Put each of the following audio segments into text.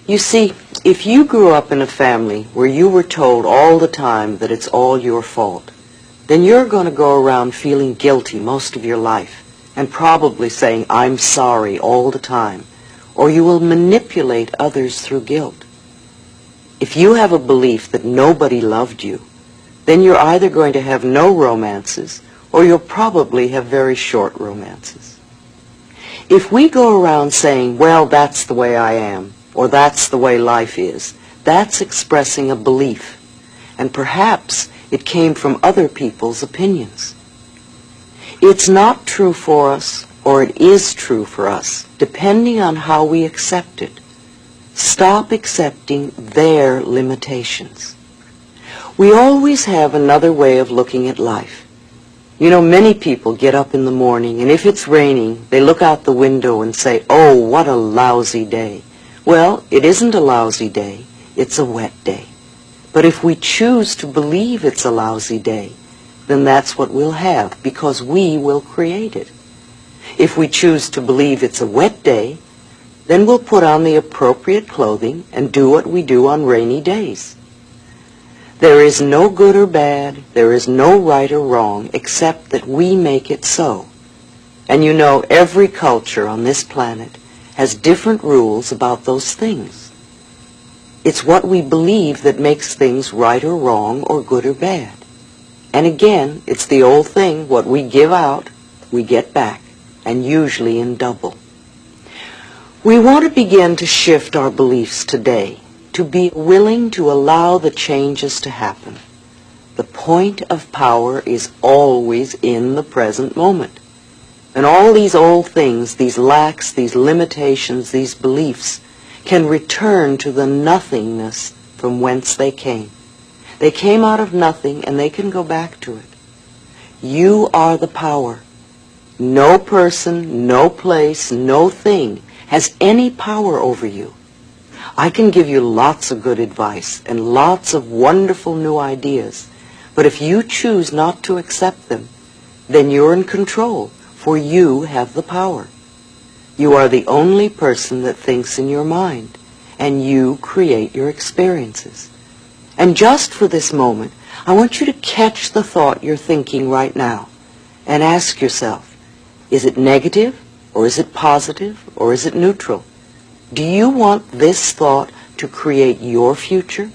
You see, if you grew up in a family where you were told all the time that it's all your fault, then you're going to go around feeling guilty most of your life and probably saying, "I'm sorry," all the time, or you will manipulate others through guilt. If you have a belief that nobody loved you, then you're either going to have no romances or you'll probably have very short romances. If we go around saying, "Well, that's the way I am," or "that's the way life is," that's expressing a belief, and perhaps it came from other people's opinions. It's not true for us, or it is true for us, depending on how we accept it. Stop accepting their limitations. We always have another way of looking at life. You know, many people get up in the morning, and if it's raining, they look out the window and say, "Oh, what a lousy day." Well, it isn't a lousy day, it's a wet day. But if we choose to believe it's a lousy day, then that's what we'll have, because we will create it. If we choose to believe it's a wet day, then we'll put on the appropriate clothing and do what we do on rainy days. There is no good or bad, there is no right or wrong, except that we make it so. And you know, every culture on this planet has different rules about those things. It's what we believe that makes things right or wrong or good or bad. And again, it's the old thing, what we give out, we get back, and usually in double. We want to begin to shift our beliefs today, to be willing to allow the changes to happen. The point of power is always in the present moment. And all these old things, these lacks, these limitations, these beliefs, can return to the nothingness from whence they came. They came out of nothing, and they can go back to it. You are the power. No person, no place, no thing has any power over you. I can give you lots of good advice and lots of wonderful new ideas, but if you choose not to accept them, then you're in control, for you have the power. You are the only person that thinks in your mind, and you create your experiences. And just for this moment, I want you to catch the thought you're thinking right now and ask yourself, is it negative, or is it positive, or is it neutral? Do you want this thought to create your future?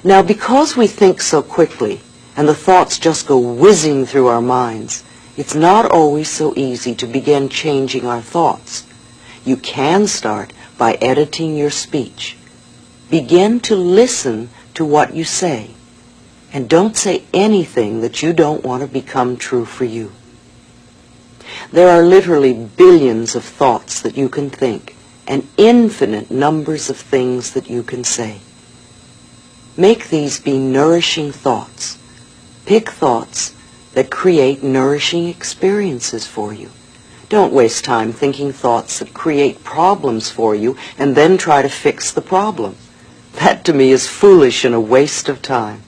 Now, because we think so quickly and the thoughts just go whizzing through our minds, it's not always so easy to begin changing our thoughts. You can start by editing your speech. Begin to listen to what you say, and don't say anything that you don't want to become true for you. There are literally billions of thoughts that you can think, and infinite numbers of things that you can say. Make these be nourishing thoughts. Pick thoughts that create nourishing experiences for you. Don't waste time thinking thoughts that create problems for you and then try to fix the problem. That to me is foolish and a waste of time.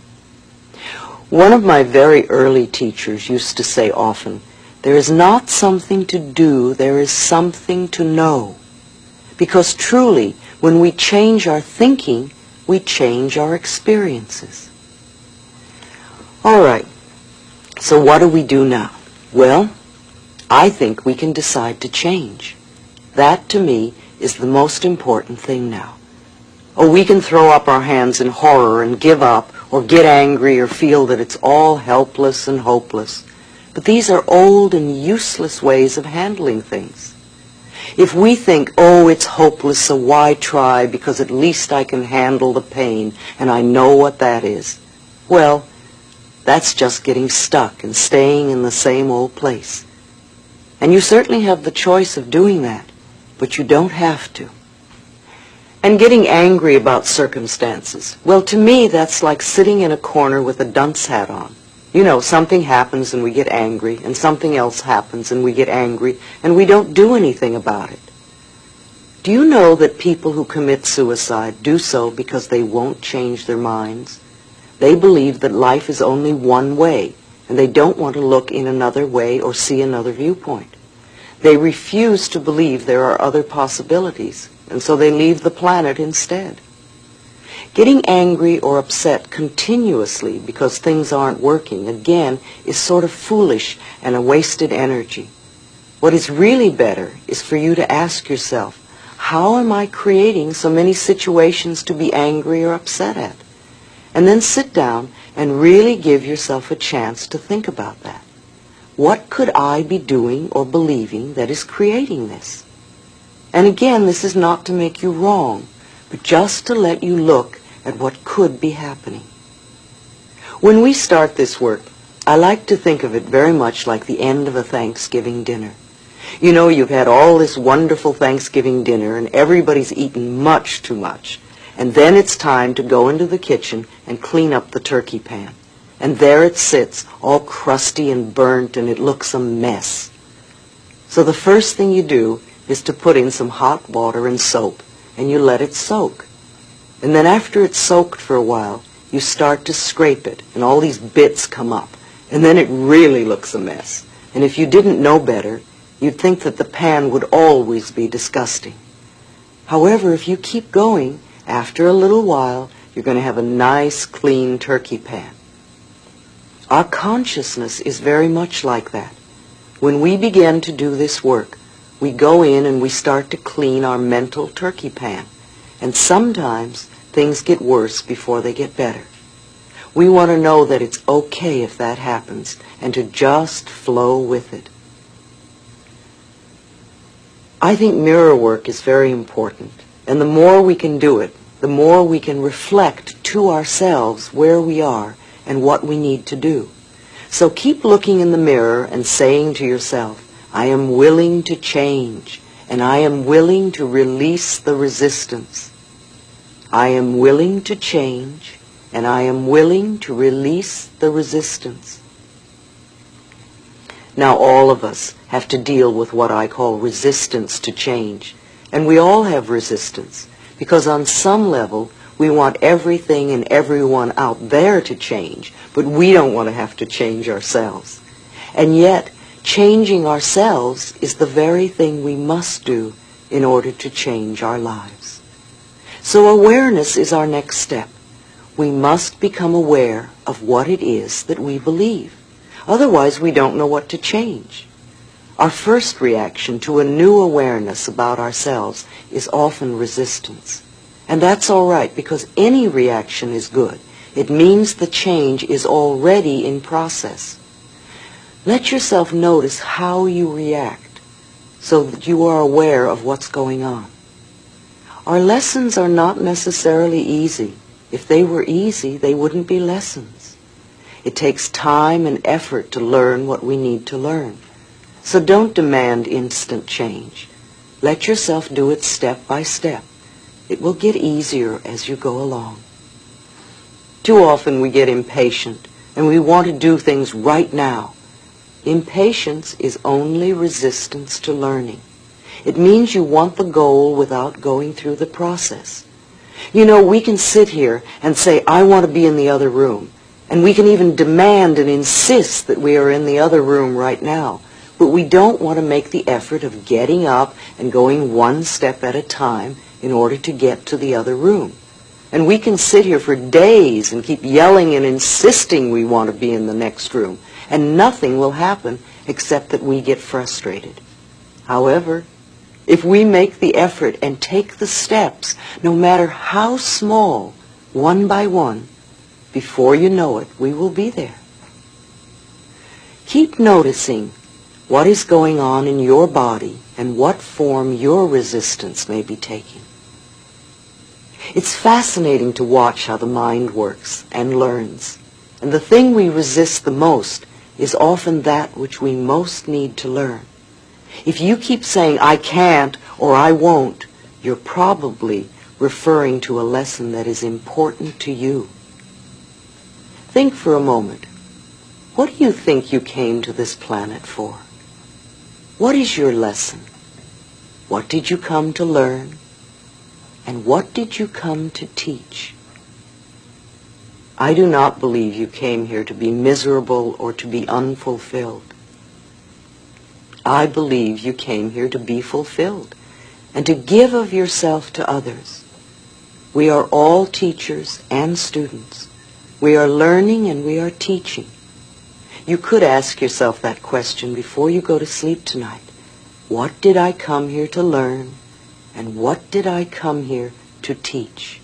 One of my very early teachers used to say often, "There is not something to do, there is something to know." Because truly, when we change our thinking, we change our experiences. All right, so what do we do now? Well, I think we can decide to change. That, to me, is the most important thing now. Oh, we can throw up our hands in horror and give up, or get angry, or feel that it's all helpless and hopeless. But these are old and useless ways of handling things. If we think, "Oh, it's hopeless, so why try, because at least I can handle the pain, and I know what that is," well, that's just getting stuck and staying in the same old place. And you certainly have the choice of doing that, but you don't have to. And getting angry about circumstances, well, to me, that's like sitting in a corner with a dunce hat on. You know, something happens and we get angry, and something else happens and we get angry, and we don't do anything about it. Do you know that people who commit suicide do so because they won't change their minds? They believe that life is only one way, and they don't want to look in another way or see another viewpoint. They refuse to believe there are other possibilities, and so they leave the planet instead. Getting angry or upset continuously because things aren't working, again, is sort of foolish and a wasted energy. What is really better is for you to ask yourself, how am I creating so many situations to be angry or upset at? And then sit down and really give yourself a chance to think about that. What could I be doing or believing that is creating this? And again, this is not to make you wrong, but just to let you look at what could be happening. When we start this work, I like to think of it very much like the end of a Thanksgiving dinner. You know, you've had all this wonderful Thanksgiving dinner and everybody's eaten much too much. And then it's time to go into the kitchen and clean up the turkey pan. And there it sits, all crusty and burnt, and it looks a mess. So the first thing you do is to put in some hot water and soap, and you let it soak. And then after it's soaked for a while, you start to scrape it, and all these bits come up. And then it really looks a mess. And if you didn't know better, you'd think that the pan would always be disgusting. However, if you keep going, after a little while, you're going to have a nice, clean turkey pan. Our consciousness is very much like that. When we begin to do this work, we go in and we start to clean our mental turkey pan. And sometimes things get worse before they get better. We want to know that it's okay if that happens and to just flow with it. I think mirror work is very important, and the more we can do it, the more we can reflect to ourselves where we are and what we need to do. So keep looking in the mirror and saying to yourself, I am willing to change, and I am willing to release the resistance. I am willing to change, and I am willing to release the resistance. Now all of us have to deal with what I call resistance to change. And we all have resistance, because on some level we want everything and everyone out there to change, but we don't want to have to change ourselves. And yet, changing ourselves is the very thing we must do in order to change our lives. So awareness is our next step. We must become aware of what it is that we believe. Otherwise, we don't know what to change. Our first reaction to a new awareness about ourselves is often resistance. And that's all right, because any reaction is good. It means the change is already in process. Let yourself notice how you react so that you are aware of what's going on. Our lessons are not necessarily easy. If they were easy, they wouldn't be lessons. It takes time and effort to learn what we need to learn. So don't demand instant change. Let yourself do it step by step. It will get easier as you go along. Too often we get impatient and we want to do things right now. Impatience is only resistance to learning. It means you want the goal without going through the process. You know, we can sit here and say, I want to be in the other room. And we can even demand and insist that we are in the other room right now. But we don't want to make the effort of getting up and going one step at a time in order to get to the other room. And we can sit here for days and keep yelling and insisting we want to be in the next room. And nothing will happen except that we get frustrated. However, if we make the effort and take the steps, no matter how small, one by one, before you know it, we will be there. Keep noticing what is going on in your body and what form your resistance may be taking. It's fascinating to watch how the mind works and learns. And the thing we resist the most is often that which we most need to learn. If you keep saying, I can't or I won't, you're probably referring to a lesson that is important to you. Think for a moment. What do you think you came to this planet for? What is your lesson? What did you come to learn? And what did you come to teach? I do not believe you came here to be miserable or to be unfulfilled. I believe you came here to be fulfilled. and to give of yourself to others. We are all teachers and students. We are learning and we are teaching. You could ask yourself that question before you go to sleep tonight. What did I come here to learn, and what did I come here to teach?